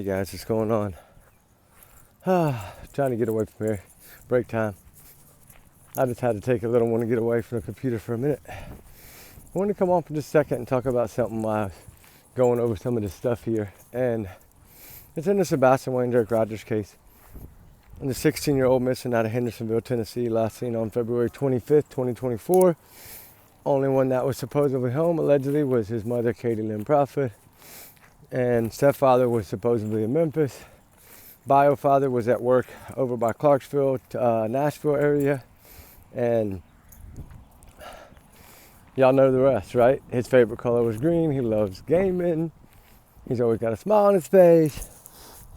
Hey guys, what's going on? Trying to get away from here. Break time. I just had to take a little one to get away from the computer for a minute. I wanted to come on for just a second and talk about something while I was going over some of this stuff here. And it's in the Sebastian Wayne Dirk Rogers case. And the 16-year-old missing out of Hendersonville, Tennessee, last seen on February 25th, 2024. Only one that was supposedly home, allegedly, was his mother, Katie Lynn Prophet. And stepfather was supposedly in Memphis. Bio father was at work over by Clarksville, Nashville area. And y'all know the rest, right? His favorite color was green. He loves gaming. He's always got a smile on his face.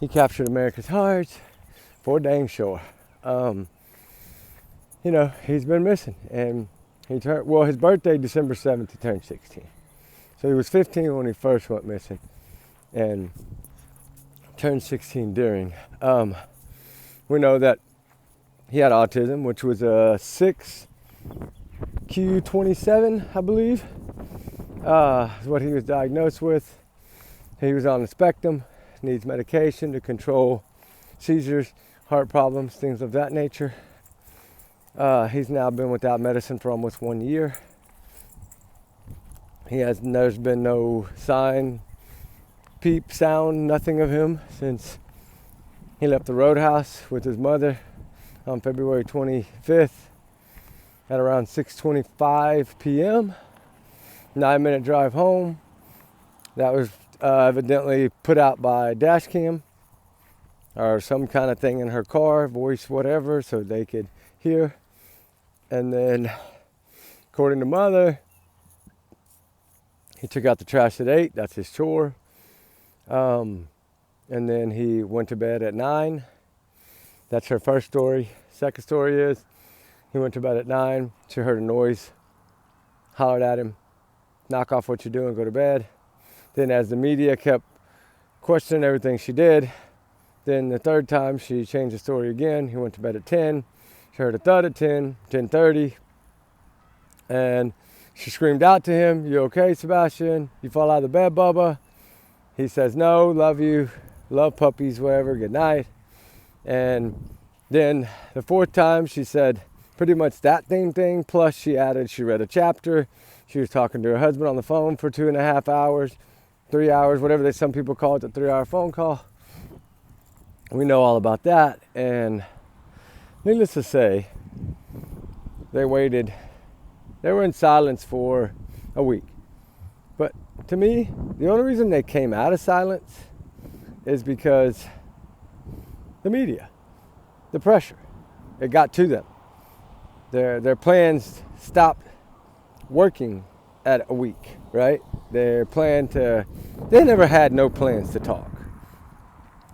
He captured America's hearts for dang sure. He's been missing. And his birthday, December 7th, he turned 16. So he was 15 when he first went missing. And turned 16 during. We know that he had autism, which was a 6Q27, I believe, is what he was diagnosed with. He was on the spectrum, needs medication to control seizures, heart problems, things of that nature. He's now been without medicine for almost 1 year. There's been no sign, peep, sound, nothing of him since he left the roadhouse with his mother on February 25th at around 6:25 p.m. 9-minute drive home. That was evidently put out by dash cam or some kind of thing in her car, voice, whatever, so they could hear. And then, according to mother, he took out the trash at 8. That's his chore. And then he went to bed at 9. That's her first story. Second story is he went to bed at 9. She heard a noise, hollered at him, knock off what you're doing, go to bed. Then as the media kept questioning everything she did, then the third time she changed the story again. He went to bed at 10. She heard a thud at 10, 10:30. And she screamed out to him, "You okay, Sebastian? You fall out of the bed, Bubba?" He says, "No, love you, love puppies, whatever, good night." And then the fourth time she said pretty much that same thing, plus she added she read a chapter. She was talking to her husband on the phone for 2.5 hours, 3 hours, whatever some people call it, the 3-hour phone call. We know all about that. And needless to say, they waited. They were in silence for a week. But to me, the only reason they came out of silence is because the media, the pressure, it got to them. Their plans stopped working at a week, right? They never had no plans to talk.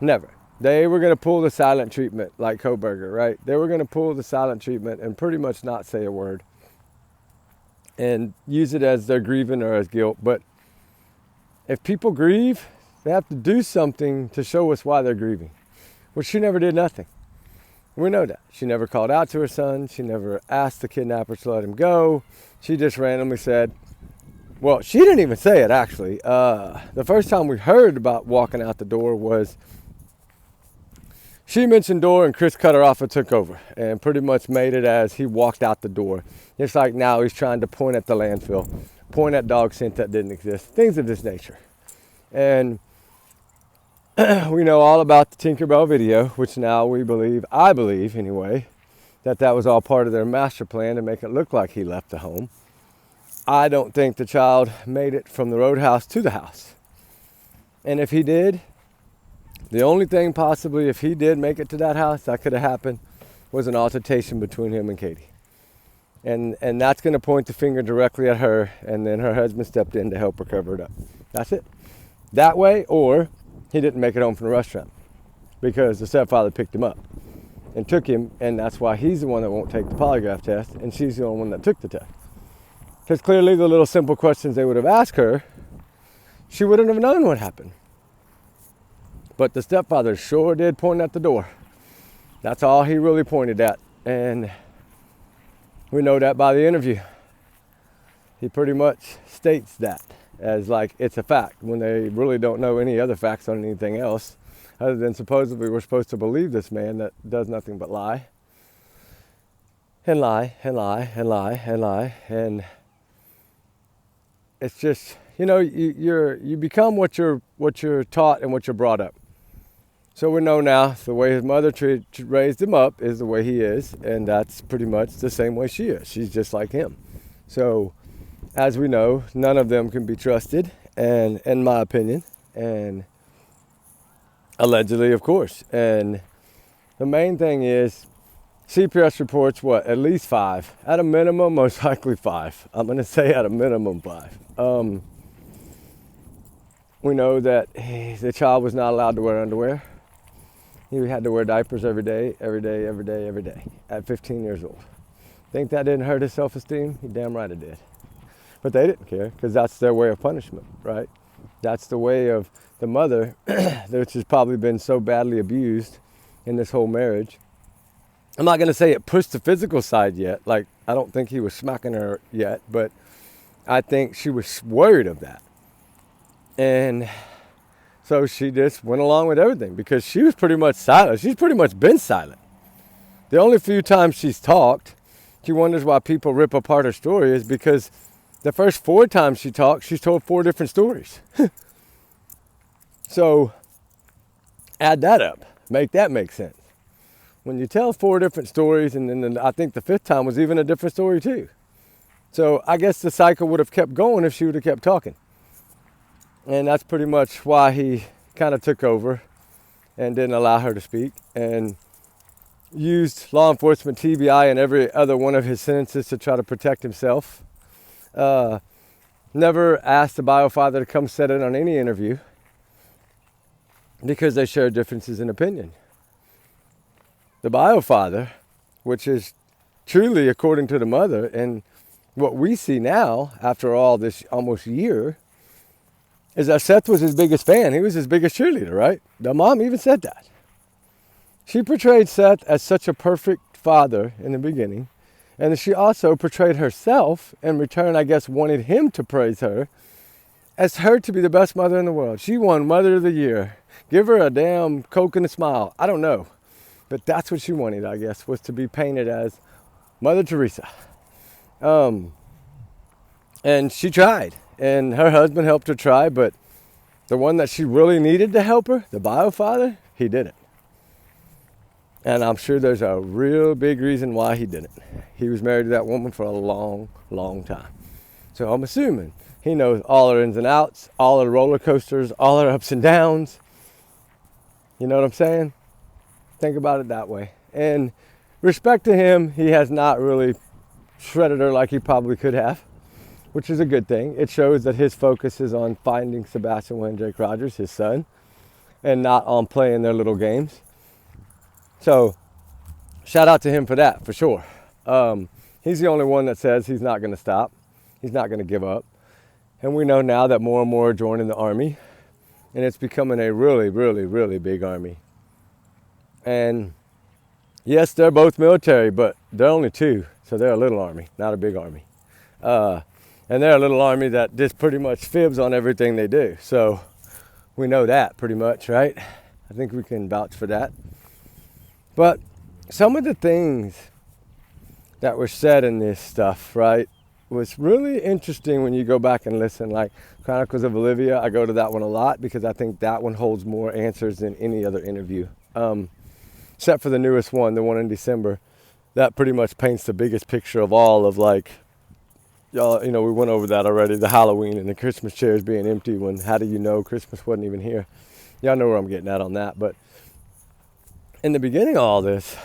Never. They were going to pull the silent treatment like Koberger, right? They were going to pull the silent treatment and pretty much not say a word and use it as their grieving or as guilt. But if people grieve, they have to do something to show us why they're grieving. Well, she never did nothing. We know that. She never called out to her son. She never asked the kidnappers to let him go. She just randomly said, well, she didn't even say it, actually. The first time we heard about walking out the door was she mentioned door and Chris cut her off and took over and pretty much made it as he walked out the door. It's like now he's trying to point at the landfill, point at dog scent that didn't exist, things of this nature. And we know all about the Tinkerbell video, which now I believe anyway, that was all part of their master plan to make it look like he left the home. I don't think the child made it from the roadhouse to the house. And if he did, the only thing possibly, if he did make it to that house, that could have happened, was an altercation between him and Katie. And that's going to point the finger directly at her, and then her husband stepped in to help her cover it up. That's it. That way, or he didn't make it home from the restaurant because the stepfather picked him up and took him, and that's why he's the one that won't take the polygraph test, and she's the only one that took the test. Because clearly the little simple questions they would have asked her, she wouldn't have known what happened. But the stepfather sure did point at the door. That's all he really pointed at. And we know that by the interview. He pretty much states that as like it's a fact when they really don't know any other facts on anything else other than supposedly we're supposed to believe this man that does nothing but lie and lie and lie and lie and lie. And it's just, you become what you're taught and what you're brought up. So we know now the way his mother raised him up is the way he is, and that's pretty much the same way she is. She's just like him. So as we know, none of them can be trusted, and in my opinion, and allegedly, of course. And the main thing is CPS reports at least 5. At a minimum, most likely 5. I'm going to say at a minimum 5. We know that the child was not allowed to wear underwear. He had to wear diapers every day at 15 years old. Think that didn't hurt his self-esteem? You're damn right it did. But they didn't care, because that's their way of punishment, right? That's the way of the mother, which has probably been so badly abused in this whole marriage. I'm not going to say it pushed the physical side yet. Like, I don't think he was smacking her yet, but I think she was worried of that. And so she just went along with everything, because she was pretty much silent. She's pretty much been silent. The only few times she's talked, she wonders why people rip apart her story, is because the first 4 times she talked, she's told 4 different stories. So add that up. Make that make sense. When you tell 4 different stories, and then I think the 5th time was even a different story too. So I guess the cycle would have kept going if she would have kept talking. And that's pretty much why he kind of took over and didn't allow her to speak, and used law enforcement TBI in every other one of his sentences to try to protect himself. Never asked the biofather to come sit in on any interview, because they shared differences in opinion. The biofather, which is truly according to the mother, and what we see now after all this almost year, is that Seth was his biggest fan. He was his biggest cheerleader, right? The mom even said that. She portrayed Seth as such a perfect father in the beginning, and she also portrayed herself, in return, I guess, wanted him to praise her, as her to be the best mother in the world. She won Mother of the Year. Give her a damn Coke and a smile. I don't know. But that's what she wanted, I guess, was to be painted as Mother Teresa. And she tried. And her husband helped her try, but the one that she really needed to help her, the biofather, he didn't. And I'm sure there's a real big reason why he didn't. He was married to that woman for a long, long time. So I'm assuming he knows all her ins and outs, all her roller coasters, all her ups and downs. You know what I'm saying? Think about it that way. And respect to him, he has not really shredded her like he probably could have, which is a good thing. It shows that his focus is on finding Sebastian Jake Rogers, his son, and not on playing their little games. So shout out to him for that, for sure. He's the only one that says he's not going to stop. He's not going to give up. And we know now that more and more are joining the army, and it's becoming a really, really, really big army. And yes, they're both military, but they're only 2, so they're a little army, not a big army. And they're a little army that just pretty much fibs on everything they do. So we know that pretty much, right? I think we can vouch for that. But some of the things that were said in this stuff, right, was really interesting when you go back and listen. Like Chronicles of Olivia, I go to that one a lot because I think that one holds more answers than any other interview. Except for the newest one, the one in December. That pretty much paints the biggest picture of all of, like, y'all, we went over that already, the Halloween and the Christmas chairs being empty when, how do you know Christmas wasn't even here? Y'all know where I'm getting at on that. But in the beginning of all this,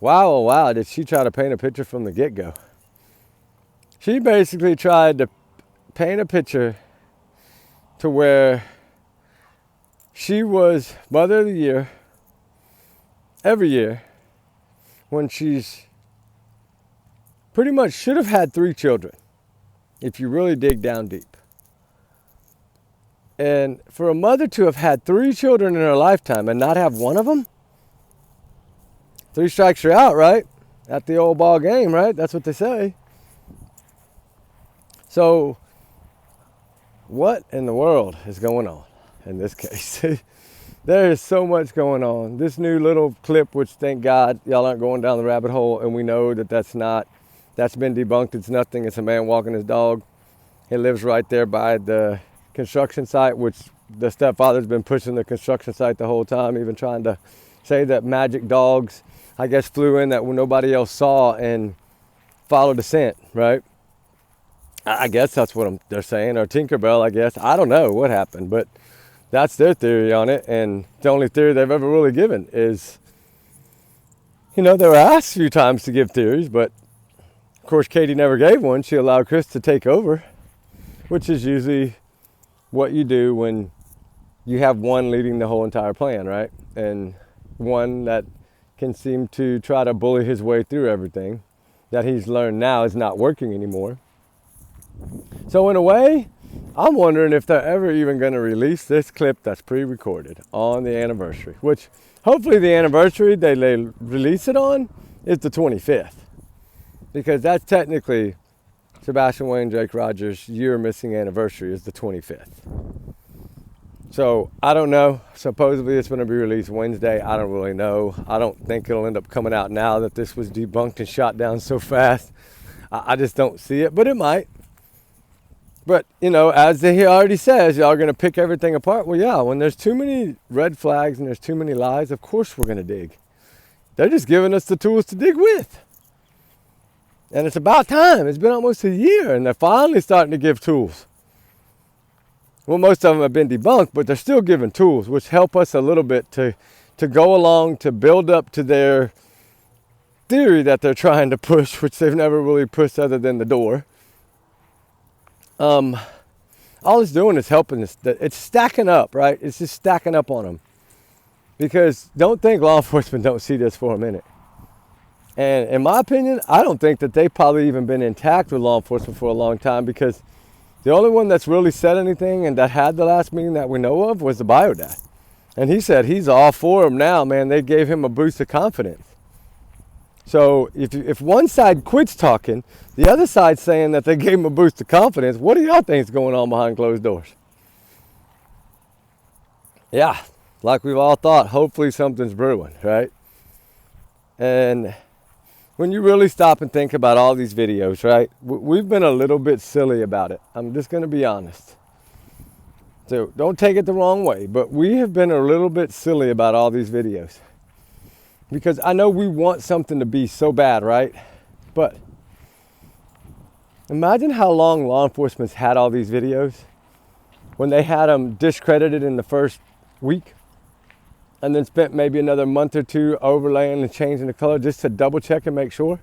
wow, oh wow, did she try to paint a picture from the get-go. She basically tried to paint a picture to where she was Mother of the Year every year, when she's pretty much should have had 3 children, if you really dig down deep. And for a mother to have had 3 children in her lifetime and not have one of them, 3 strikes you're out, right? At the old ball game, right? That's what they say. So what in the world is going on in this case? There is so much going on. This new little clip, which thank God y'all aren't going down the rabbit hole, and we know that that's been debunked. It's nothing. It's a man walking his dog. He lives right there by the construction site, which the stepfather's been pushing the construction site the whole time, even trying to say that magic dogs, I guess, flew in that nobody else saw and followed the scent, right? I guess that's what they're saying, or Tinkerbell, I guess. I don't know what happened, but that's their theory on it, and the only theory they've ever really given is, they were asked a few times to give theories, but of course Katie never gave one. She allowed Chris to take over, which is usually what you do when you have one leading the whole entire plan, right? And one that can seem to try to bully his way through everything that he's learned now is not working anymore. So in a way, I'm wondering if they're ever even going to release this clip that's pre-recorded on the anniversary, which hopefully the anniversary they release it on is the 25th, because that's technically Sebastian, Wayne, Jake Rogers' year missing anniversary is the 25th. So I don't know. Supposedly it's going to be released Wednesday. I don't really know. I don't think it'll end up coming out now that this was debunked and shot down so fast. I just don't see it, but it might. But, as he already says, y'all are going to pick everything apart. Well, yeah, when there's too many red flags and there's too many lies, of course we're going to dig. They're just giving us the tools to dig with. And it's about time. It's been almost a year, and they're finally starting to give tools. Well, most of them have been debunked, but they're still giving tools, which help us a little bit to go along, to build up to their theory that they're trying to push, which they've never really pushed other than the door. All it's doing is helping us. It's stacking up, right? It's just stacking up on them. Because don't think law enforcement don't see this for a minute. And in my opinion, I don't think that they've probably even been intact with law enforcement for a long time, because the only one that's really said anything and that had the last meeting that we know of was the bio dad. And he said he's all for them now, man. They gave him a boost of confidence. So if one side quits talking, the other side's saying that they gave him a boost of confidence, what do y'all think is going on behind closed doors? Yeah, like we've all thought, hopefully something's brewing, right? And when you really stop and think about all these videos, right, we've been a little bit silly about it. I'm just going to be honest. So don't take it the wrong way, but we have been a little bit silly about all these videos. Because I know we want something to be so bad, right? But imagine how long law enforcement's had all these videos when they had them discredited in the first week and then spent maybe another month or two overlaying and changing the color just to double check and make sure.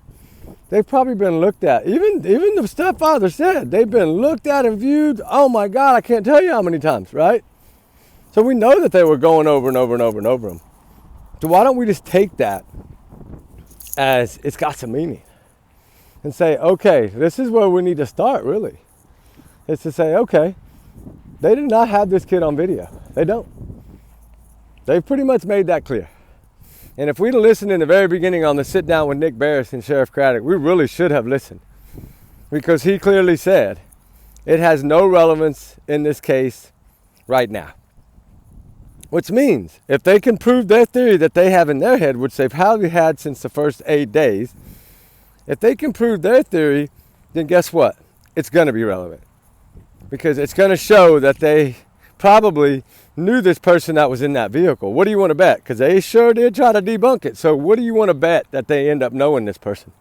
They've probably been looked at. Even the stepfather said they've been looked at and viewed. Oh my God, I can't tell you how many times, right? So we know that they were going over and over and over and over them. So why don't we just take that as it's got some meaning and say, okay, this is where we need to start, really. It's to say, okay, they did not have this kid on video. They don't. They've pretty much made that clear. And if we'd have listened in the very beginning on the sit down with Nick Barris and Sheriff Craddock, we really should have listened, because he clearly said it has no relevance in this case right now. Which means if they can prove their theory that they have in their head, which they've probably had since the first 8 days, if they can prove their theory, then guess what? It's going to be relevant. Because it's going to show that they probably knew this person that was in that vehicle. What do you want to bet? Because they sure did try to debunk it. So what do you want to bet that they end up knowing this person?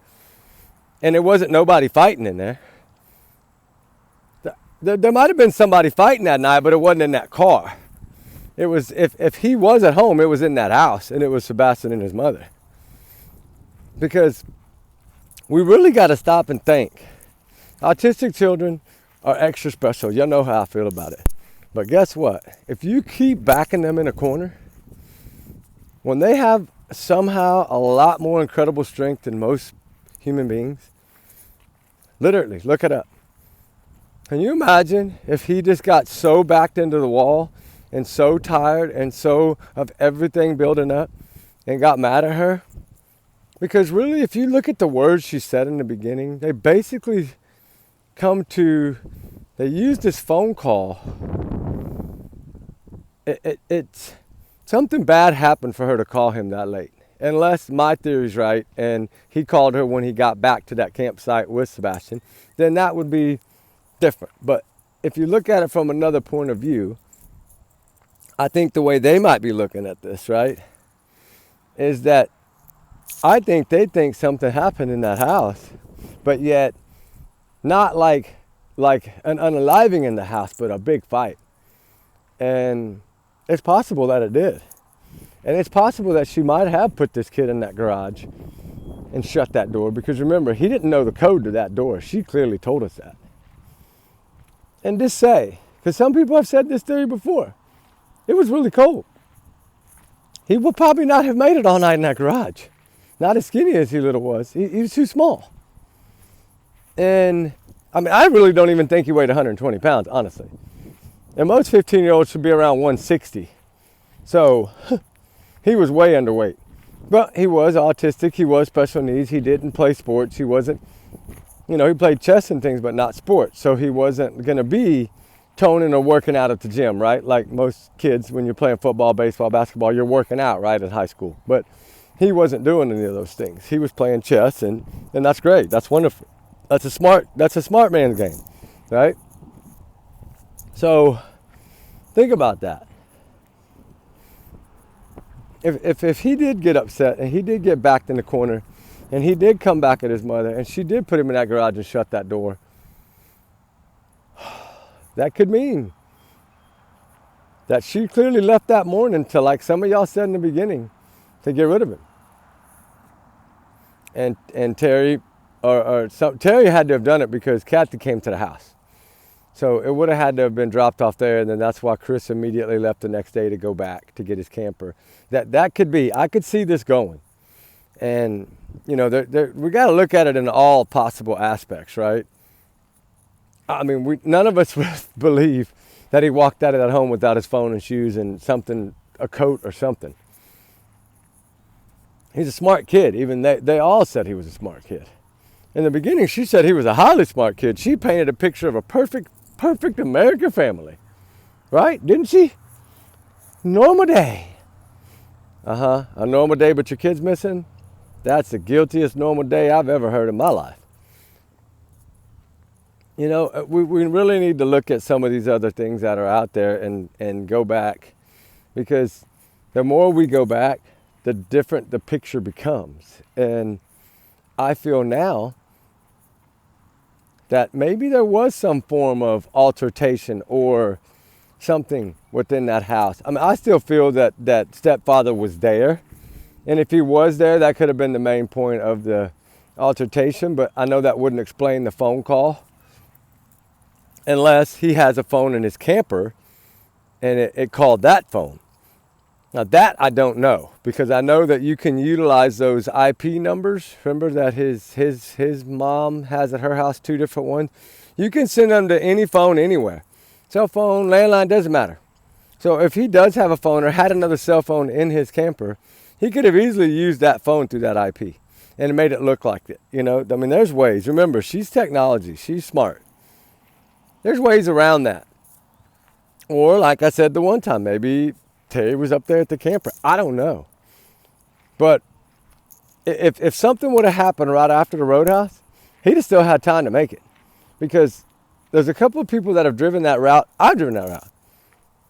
And it wasn't nobody fighting in there. There might have been somebody fighting that night, but it wasn't in that car. It was, if he was at home, it was in that house, and it was Sebastian and his mother. Because we really got to stop and think. Autistic children are extra special. Y'all know how I feel about it. But guess what? If you keep backing them in a corner, when they have somehow a lot more incredible strength than most human beings, literally, look it up. Can you imagine if he just got so backed into the wall and so tired and so of everything building up and got mad at her? Because really, if you look at the words she said in the beginning, they basically they use this phone call. something bad happened for her to call him that late. Unless my theory's right and he called her when he got back to that campsite with Sebastian, then that would be different. But if you look at it from another point of view, I think the way they might be looking at this, right, is that I think they think something happened in that house, but yet not like an unaliving in the house, but a big fight. And it's possible that it did. And it's possible that she might have put this kid in that garage and shut that door, because remember, he didn't know the code to that door. She clearly told us that. And just say, because some people have said this theory before, it was really cold. He would probably not have made it all night in that garage. Not as skinny as he little was. He was too small. And I mean, I really don't even think he weighed 120 pounds, honestly. And most 15-year-olds should be around 160. So he was way underweight. But he was autistic. He was special needs. He didn't play sports. He wasn't, he played chess and things, but not sports. So he wasn't going to be toning or working out at the gym, right? Like most kids, when you're playing football, baseball, basketball, you're working out, right, at high school. But he wasn't doing any of those things. He was playing chess, and that's great. That's wonderful. That's a smart man's game, right? So think about that. If he did get upset and he did get backed in the corner and he did come back at his mother and she did put him in that garage and shut that door, that could mean that she clearly left that morning to, like some of y'all said in the beginning, to get rid of him. And Terry, Terry had to have done it because Kathy came to the house. So it would have had to have been dropped off there, and then that's why Chris immediately left the next day to go back to get his camper. That could be. I could see this going. And, we got to look at it in all possible aspects, right? I mean, none of us would believe that he walked out of that home without his phone and shoes and a coat or something. He's a smart kid. Even they all said he was a smart kid. In the beginning, she said he was a highly smart kid. She painted a picture of a perfect American family. Right? Didn't she? Normal day. A normal day, but your kid's missing? That's the guiltiest normal day I've ever heard in my life. We really need to look at some of these other things that are out there and go back. Because the more we go back, the different the picture becomes. And I feel now that maybe there was some form of altercation or something within that house. I mean, I still feel that stepfather was there. And if he was there, that could have been the main point of the altercation. But I know that wouldn't explain the phone call. Unless he has a phone in his camper and it called that phone. Now that I don't know, because I know that you can utilize those IP numbers. Remember that his mom has at her house 2 different ones. You can send them to any phone anywhere. Cell phone, landline, doesn't matter. So if he does have a phone or had another cell phone in his camper, he could have easily used that phone through that IP and made it look like it. I mean, there's ways. Remember, she's technology. She's smart. There's ways around that. Or like I said the one time, maybe Terry was up there at the camper. I don't know. But if something would have happened right after the roadhouse, he'd have still had time to make it. Because there's a couple of people that have driven that route. I've driven that route.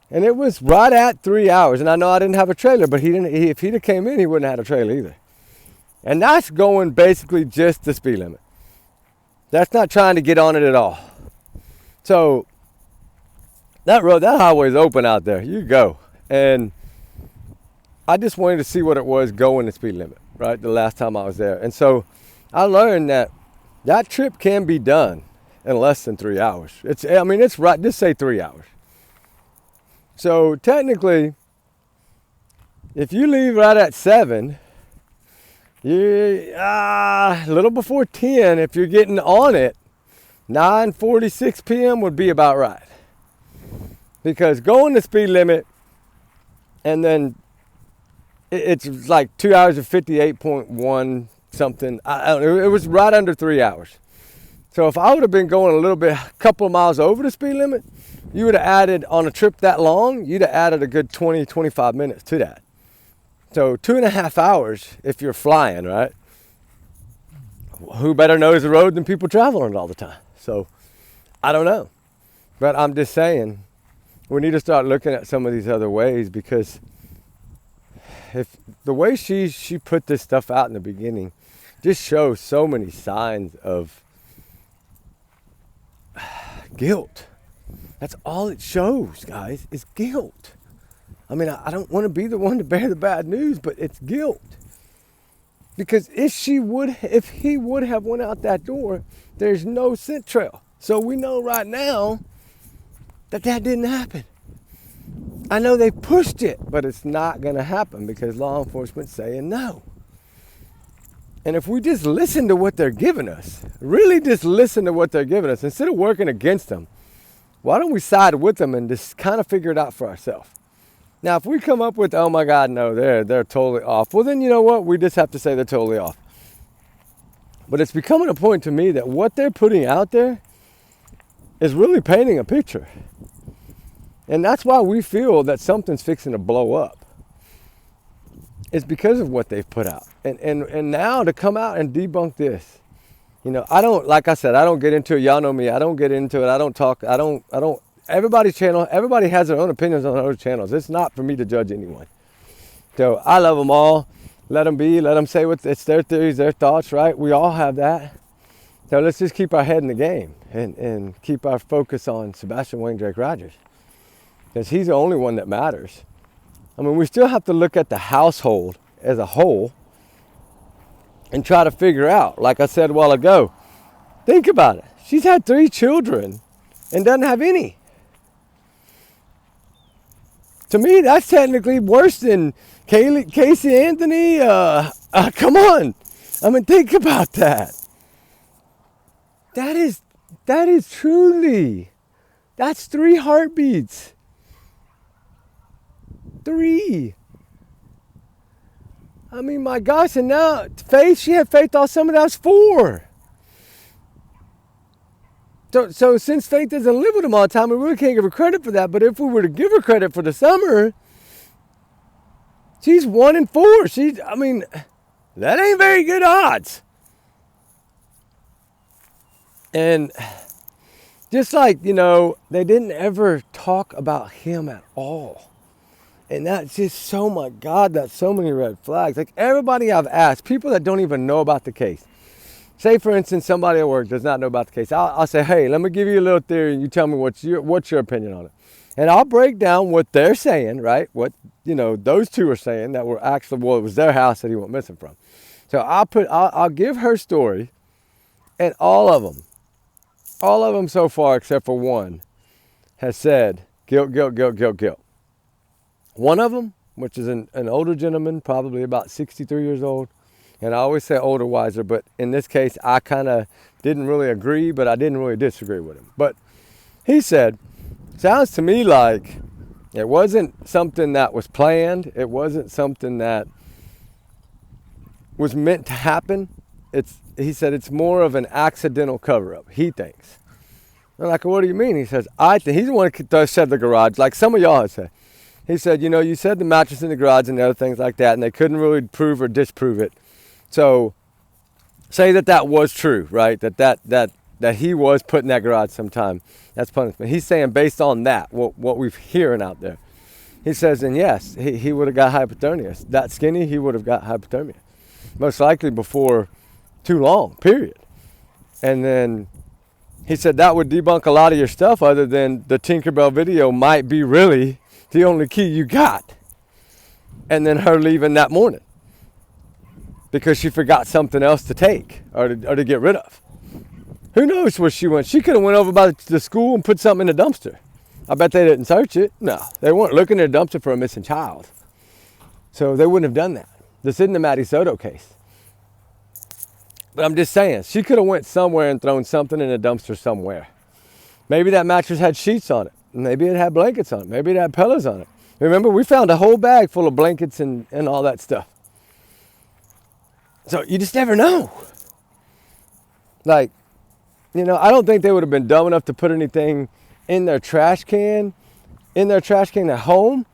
And it was right at 3 hours. And I know I didn't have a trailer, but if he'd have came in, he wouldn't have had a trailer either. And that's going basically just the speed limit. That's not trying to get on it at all. So that highway's open out there. You go. And I just wanted to see what it was going the speed limit, right? The last time I was there. And so I learned that trip can be done in less than 3 hours. It's right. Just say 3 hours. So technically, if you leave right at 7, a little before 10, if you're getting on it, 9:46 p.m. would be about right. Because going the speed limit, and then it's like 2 hours and 58.1 something. I don't know, it was right under 3 hours. So if I would have been going a couple of miles over the speed limit, you would have added, on a trip that long, you'd have added a good 20, 25 minutes to that. So 2.5 hours if you're flying, right? Who better knows the road than people traveling it all the time? So I don't know. But I'm just saying, we need to start looking at some of these other ways, because if the way she put this stuff out in the beginning just shows so many signs of guilt. That's all it shows, guys, is guilt. I mean, I don't want to be the one to bear the bad news, but it's guilt. Because if he would have went out that door, there's no scent trail. So we know right now that didn't happen. I know they pushed it, but it's not going to happen because law enforcement's saying no. And if we just listen to what they're giving us, really just listen to what they're giving us, instead of working against them, why don't we side with them and just kind of figure it out for ourselves? Now, if we come up with, oh my God, no, they're totally off, well then, you know what? We just have to say they're totally off. But it's becoming a point to me that what they're putting out there is really painting a picture. And that's why we feel that something's fixing to blow up. It's because of what they've put out. And now to come out and debunk this, you know, like I said, I don't get into it. Y'all know me. I don't get into it. I don't talk. I don't, everybody's channel, everybody has their own opinions on those channels. It's not for me to judge anyone. So I love them all. Let them be. Let them say it's their theories, their thoughts, right? We all have that. So let's just keep our head in the game and keep our focus on Sebastian Wayne Drake Rogers, because he's the only one that matters. I mean, we still have to look at the household as a whole and try to figure out, like I said a while ago, think about it. She's had 3 children and doesn't have any. To me, that's technically worse than Casey Anthony. Come on. I mean, think about that. That is truly, that's 3 heartbeats. 3. I mean, my gosh, and now Faith, she had Faith all summer, that was 4. So since Faith doesn't live with him all the time, we really can't give her credit for that. But if we were to give her credit for the summer, she's 1 in 4. I mean, that ain't very good odds. And just like, you know, they didn't ever talk about him at all. And that's just so, my God, that's so many red flags. Like everybody I've asked, people that don't even know about the case. Say, for instance, somebody at work does not know about the case. I'll say, hey, let me give you a little theory and you tell me what's your opinion on it. And I'll break down what they're saying, right? What, you know, those 2 are saying that were actually, well, it was their house that he went missing from. So I'll give her story, and all of them so far except for one has said guilt, guilt, guilt, guilt, guilt. One of them, which is an older gentleman, probably about 63 years old. And I always say older, wiser, but in this case, I kind of didn't really agree, but I didn't really disagree with him. But he said, sounds to me like it wasn't something that was planned. It wasn't something that was meant to happen. He said it's more of an accidental cover-up, he thinks. I'm like, what do you mean? He says, I think he's the one that said the garage, like some of y'all have said. He said, you know, you said the mattress in the garage and the other things like that, and they couldn't really prove or disprove it. So say that was true, right? That he was put in that garage sometime. That's punishment. He's saying based on that, what we're hearing out there. He says, and yes, he would have got hypothermia. That skinny, he would have got hypothermia. Most likely before too long, period. And then he said that would debunk a lot of your stuff, other than the Tinkerbell video might be really the only key you got. And then her leaving that morning because she forgot something else to take or to get rid of. Who knows where she went? She could have went over by the school and put something in the dumpster. I bet they didn't search it. No, they weren't looking in the dumpster for a missing child. So they wouldn't have done that. This isn't the Matty Soto case. But I'm just saying, she could have went somewhere and thrown something in a dumpster somewhere. Maybe that mattress had sheets on it. Maybe it had blankets on it. Maybe it had pillows on it. Remember, we found a whole bag full of blankets and all that stuff. So you just never know. Like, you know, I don't think they would have been dumb enough to put anything in their trash can at home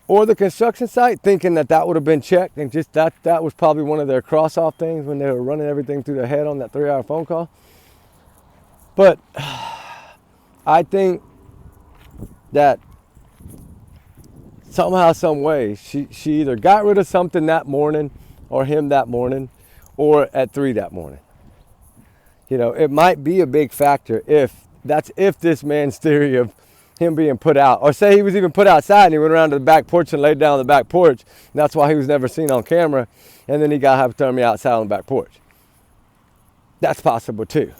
or the construction site, thinking that would have been checked, and just that was probably one of their cross-off things when they were running everything through their head on that 3-hour phone call. But I think that somehow, some way, she either got rid of something that morning, or him that morning, or at 3 that morning. You know, it might be a big factor if this man's theory of him being put out, or say he was even put outside and he went around to the back porch and laid down on the back porch, and that's why he was never seen on camera, and then he got hypothermia outside on the back porch. That's possible too.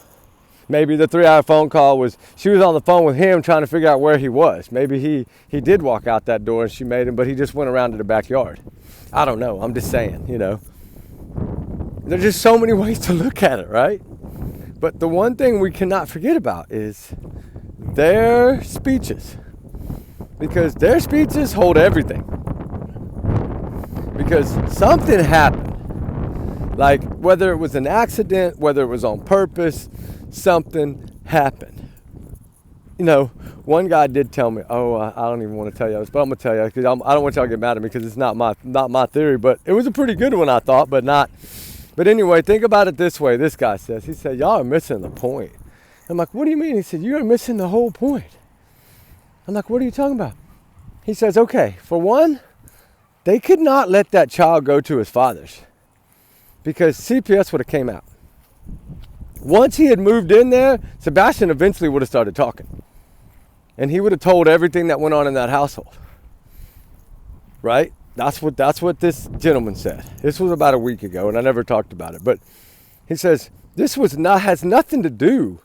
Maybe the 3-hour phone call she was on the phone with him trying to figure out where he was. Maybe he did walk out that door and she made him, but he just went around to the backyard. I don't know. I'm just saying, you know. There's just so many ways to look at it, right? But the one thing we cannot forget about is their speeches. Because their speeches hold everything. Because something happened. Like, whether it was an accident, whether it was on purpose, something happened. You know, one guy did tell me, I don't even want to tell you this, but I'm going to tell you, because I don't want y'all to get mad at me, because it's not my theory, but it was a pretty good one, I thought, but not. But anyway, think about it this way. This guy says, he said, y'all are missing the point. I'm like, what do you mean? He said, you're missing the whole point. I'm like, what are you talking about? He says, okay, for one, they could not let that child go to his father's, because CPS would have came out. Once he had moved in there, Sebastian eventually would have started talking. And he would have told everything that went on in that household. Right? That's what this gentleman said. This was about a week ago, and I never talked about it. But he says, this has nothing to do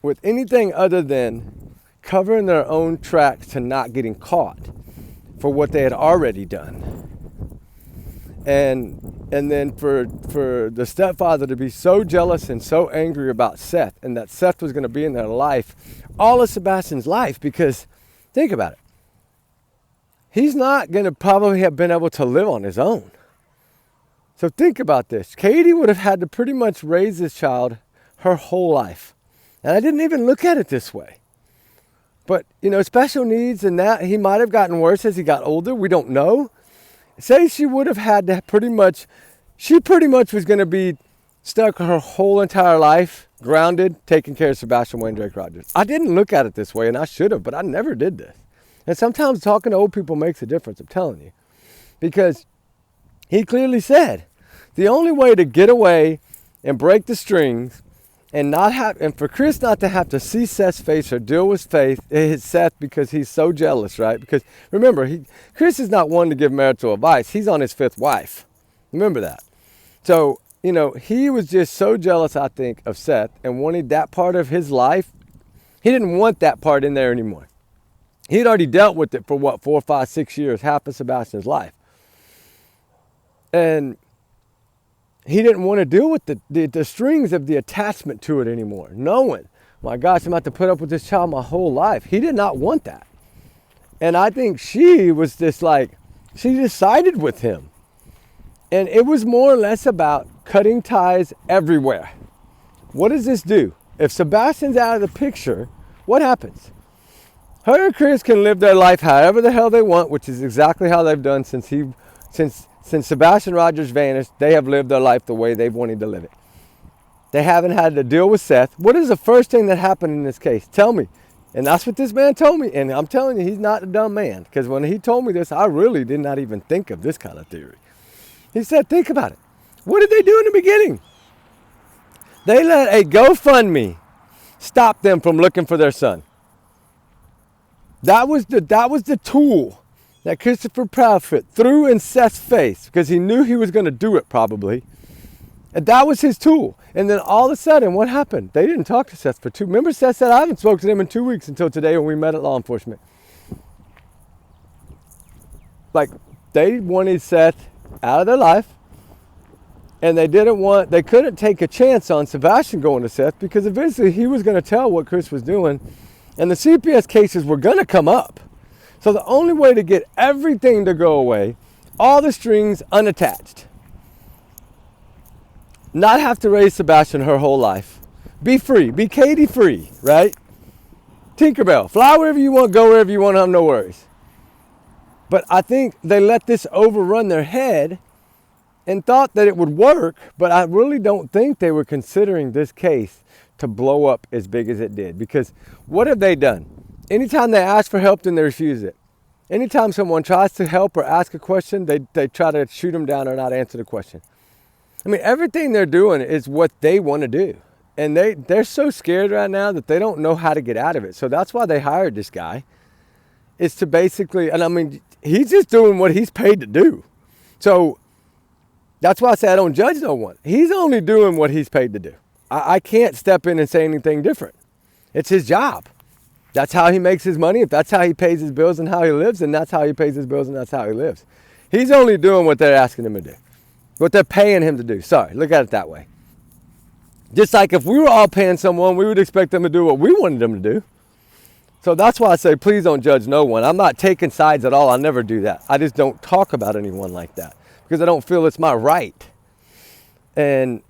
with anything other than covering their own tracks to not getting caught for what they had already done. And then for the stepfather to be so jealous and so angry about Seth, and that Seth was going to be in their life, all of Sebastian's life, because think about it. He's not going to probably have been able to live on his own. So think about this. Katie would have had to pretty much raise this child her whole life. And I didn't even look at it this way. But, you know, special needs and that, he might have gotten worse as he got older. We don't know. Say she would have had to she pretty much was going to be stuck her whole entire life, grounded, taking care of Sebastian Wayne Drake Rogers. I didn't look at it this way, and I should have, but I never did this. And sometimes talking to old people makes a difference, I'm telling you. Because he clearly said, the only way to get away and break the strings and for Chris not to have to see Seth's face or deal with Seth because he's so jealous, right? Because remember, Chris is not one to give marital advice. He's on his 5th wife. Remember that. So, you know, he was just so jealous, I think, of Seth and wanted that part of his life. He didn't want that part in there anymore. He'd already dealt with it for 4, 5, 6 years, half of Sebastian's life. And he didn't want to deal with the strings of the attachment to it anymore. Knowing, my gosh, I'm about to put up with this child my whole life. He did not want that. And I think she was just like, she decided with him. And it was more or less about cutting ties everywhere. What does this do? If Sebastian's out of the picture, what happens? Her and Chris can live their life however the hell they want, which is exactly how they've done since Sebastian Rogers vanished. They have lived their life the way they've wanted to live it. They haven't had to deal with Seth. What is the first thing that happened in this case? Tell me. And that's what this man told me. And I'm telling you, he's not a dumb man. Because when he told me this, I really did not even think of this kind of theory. He said, think about it. What did they do in the beginning? They let a GoFundMe stop them from looking for their son. That was the tool that Christopher Proudfoot threw in Seth's face, because he knew he was going to do it probably. And that was his tool. And then all of a sudden, what happened? They didn't talk to Seth for remember Seth said, I haven't spoken to him in 2 weeks until today when we met at law enforcement. Like, they wanted Seth out of their life. And they couldn't take a chance on Sebastian going to Seth, because eventually he was going to tell what Chris was doing. And the CPS cases were going to come up. So the only way to get everything to go away, all the strings unattached, not have to raise Sebastian her whole life, be free, be Katie free, right? Tinkerbell, fly wherever you want, go wherever you want, have no worries. But I think they let this overrun their head and thought that it would work, but I really don't think they were considering this case to blow up as big as it did. Because what have they done? Anytime they ask for help, then they refuse it. Anytime someone tries to help or ask a question, they try to shoot them down or not answer the question. I mean, everything they're doing is what they want to do. And they're so scared right now that they don't know how to get out of it. So that's why they hired this guy, is to basically, and I mean, he's just doing what he's paid to do. So that's why I say I don't judge no one. He's only doing what he's paid to do. I can't step in and say anything different. It's his job. That's how he makes his money. If that's how he pays his bills and how he lives, then that's how he pays his bills and that's how he lives. He's only doing what they're asking him to do, what they're paying him to do. Sorry, look at it that way. Just like if we were all paying someone, we would expect them to do what we wanted them to do. So that's why I say, please don't judge no one. I'm not taking sides at all. I never do that. I just don't talk about anyone like that because I don't feel it's my right. And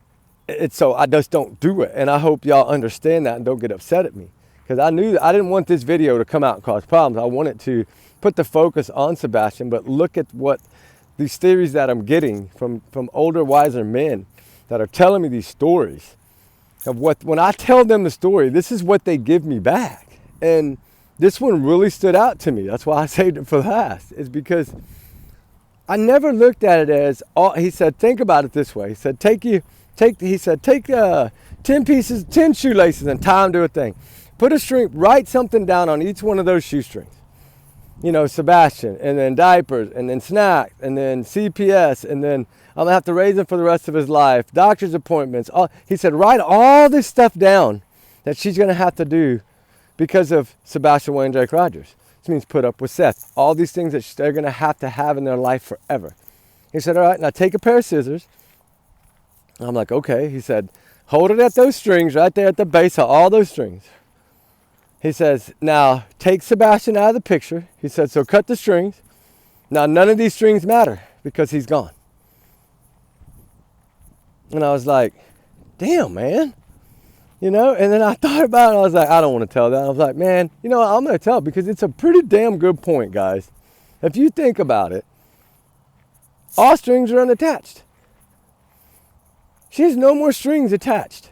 it's so I just don't do it. And I hope y'all understand that and don't get upset at me. Because I knew that I didn't want this video to come out and cause problems. I wanted to put the focus on Sebastian, but look at what these theories that I'm getting from older, wiser men that are telling me these stories of what, when I tell them the story, this is what they give me back. And this one really stood out to me. That's why I saved it for last. Is because I never looked at it as, he said, think about it this way. He said, take 10 pieces, 10 shoelaces and tie them to a thing. Put a string, write something down on each one of those shoestrings. You know, Sebastian, and then diapers, and then snacks, and then CPS, and then I'm gonna have to raise him for the rest of his life, doctor's appointments. He said, write all this stuff down that she's gonna have to do because of Sebastian Wayne Drake Rogers. This means put up with Seth. All these things that they're gonna have to have in their life forever. He said, all right, now take a pair of scissors. I'm like, okay. He said, hold it at those strings right there at the base of all those strings. He says, now take Sebastian out of the picture. He said, so cut the strings. Now none of these strings matter because he's gone. And I was like, damn, man. You know, and then I thought about it. I was like, I don't want to tell that. I was like, man, you know what? I'm going to tell it because it's a pretty damn good point, guys. If you think about it, all strings are unattached. She has no more strings attached.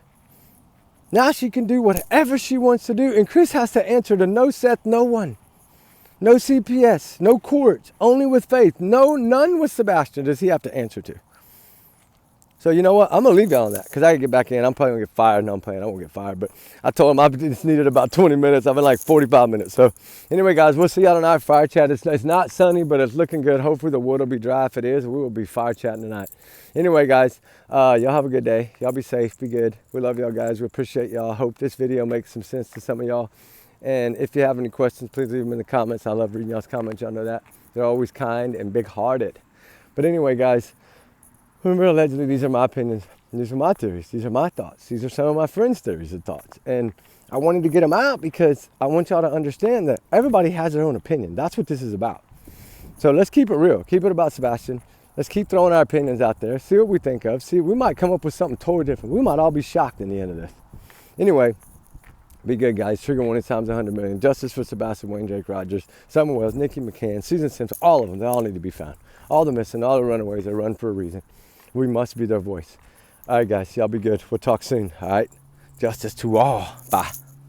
Now she can do whatever she wants to do. And Chris has to answer to no Seth, no one. No CPS, no courts, only with faith. None with Sebastian does he have to answer to. So you know what? I'm going to leave y'all on that because I can get back in. I'm probably going to get fired. No, I'm playing. I won't get fired. But I told him I just needed about 20 minutes. I've been like 45 minutes. So anyway, guys, we'll see y'all tonight. Fire chat. It's not sunny, but it's looking good. Hopefully the wood will be dry. If it is, we will be fire chatting tonight. Anyway, guys, y'all have a good day. Y'all be safe. Be good. We love y'all, guys. We appreciate y'all. Hope this video makes some sense to some of y'all. And if you have any questions, please leave them in the comments. I love reading y'all's comments. Y'all know that. They're always kind and big-hearted. But anyway, guys, remember, allegedly, these are my opinions. These are my theories. These are my thoughts. These are some of my friends' theories and thoughts. And I wanted to get them out because I want y'all to understand that everybody has their own opinion. That's what this is about. So let's keep it real. Keep it about Sebastian. Let's keep throwing our opinions out there. See what we think of. See, we might come up with something totally different. We might all be shocked in the end of this. Anyway, be good, guys. Trigger warning times 100 million. Justice for Sebastian Wayne Drake Rogers, Summer Wells, Nikki McCann, Susan Sims, all of them. They all need to be found. All the missing, all the runaways. They run for a reason. We must be their voice. All right, guys. Y'all be good. We'll talk soon. All right. Justice to all. Bye.